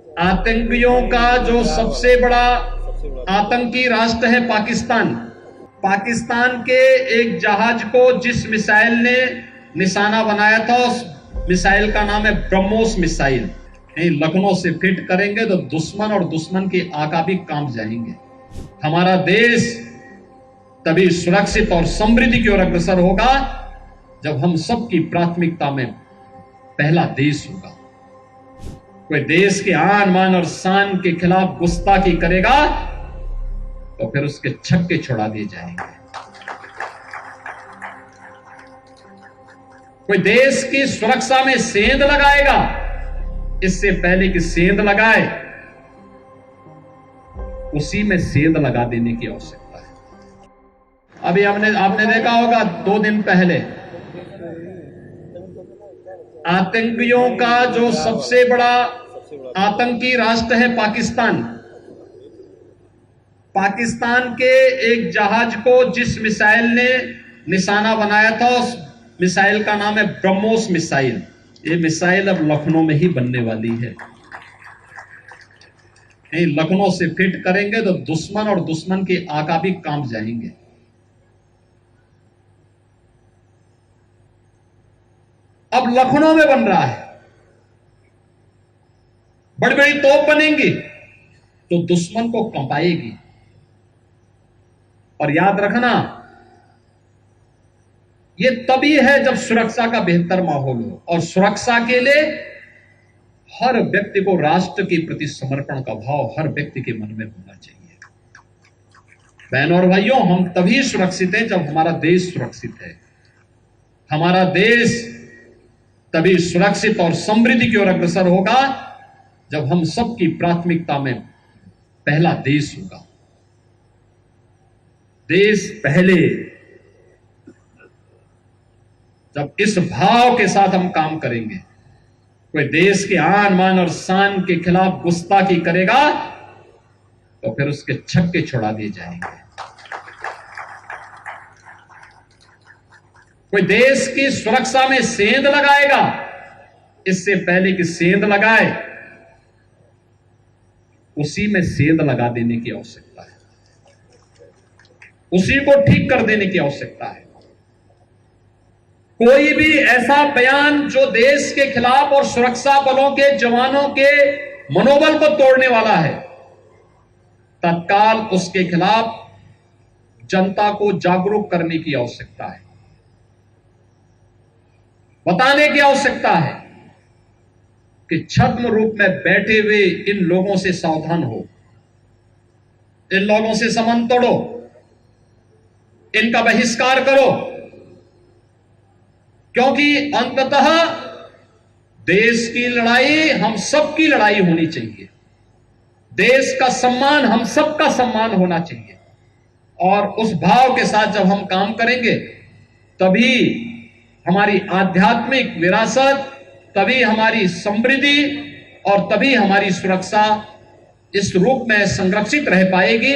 आतंकियों का जो सबसे बड़ा आतंकी राष्ट्र है पाकिस्तान, पाकिस्तान के एक जहाज को जिस मिसाइल ने निशाना बनाया था उस मिसाइल का नाम है ब्रह्मोस मिसाइल। लखनऊ से फिट करेंगे तो दुश्मन और दुश्मन के आका भी कांप जाएंगे। हमारा देश तभी सुरक्षित और समृद्धि की ओर अग्रसर होगा जब हम सबकी प्राथमिकता में पहला देश होगा। कोई देश के आन मान और शान के खिलाफ गुस्ताखी करेगा तो फिर उसके छक्के छुड़ा दिए जाएंगे। कोई देश की सुरक्षा में सेंध लगाएगा, इससे पहले कि सेंध लगाए उसी में सेंध लगा देने की आवश्यकता है। अभी आपने देखा होगा 2 दिन पहले आतंकियों का जो सबसे बड़ा आतंकी राष्ट्र है पाकिस्तान, पाकिस्तान के एक जहाज को जिस मिसाइल ने निशाना बनाया था उस मिसाइल का नाम है ब्रह्मोस मिसाइल। ये मिसाइल अब लखनऊ में ही बनने वाली है। लखनऊ से फिट करेंगे तो दुश्मन और दुश्मन के आका भी कांप जाएंगे। अब लखनऊ में बन रहा है, बड़ी बड़ी तोप बनेंगी तो दुश्मन को कंपाएगी। और याद रखना, यह तभी है जब सुरक्षा का बेहतर माहौल हो, और सुरक्षा के लिए हर व्यक्ति को राष्ट्र के प्रति समर्पण का भाव हर व्यक्ति के मन में होना चाहिए। बहनों और भाइयों, हम तभी सुरक्षित हैं जब हमारा देश सुरक्षित है। हमारा देश तभी सुरक्षित और समृद्धि की ओर अग्रसर होगा जब हम सबकी प्राथमिकता में पहला देश होगा। देश पहले। जब इस भाव के साथ हम काम करेंगे, कोई देश के आन मान और शान के खिलाफ गुस्ताखी करेगा तो फिर उसके छक्के छुड़ा दिए जाएंगे। कोई देश की सुरक्षा में सेंध लगाएगा, इससे पहले कि सेंध लगाए उसी में सेंध लगा देने की आवश्यकता है, उसी को ठीक कर देने की आवश्यकता है। कोई भी ऐसा बयान जो देश के खिलाफ और सुरक्षा बलों के जवानों के मनोबल को तोड़ने वाला है, तत्काल उसके खिलाफ जनता को जागरूक करने की आवश्यकता है, बताने की आवश्यकता है कि छद्म रूप में बैठे हुए इन लोगों से सावधान हो, इन लोगों से संबंध तोड़ो, इनका बहिष्कार करो, क्योंकि अंततः देश की लड़ाई हम सबकी लड़ाई होनी चाहिए। देश का सम्मान हम सबका सम्मान होना चाहिए। और उस भाव के साथ जब हम काम करेंगे तभी हमारी आध्यात्मिक विरासत, तभी हमारी समृद्धि और तभी हमारी सुरक्षा इस रूप में संरक्षित रह पाएगी।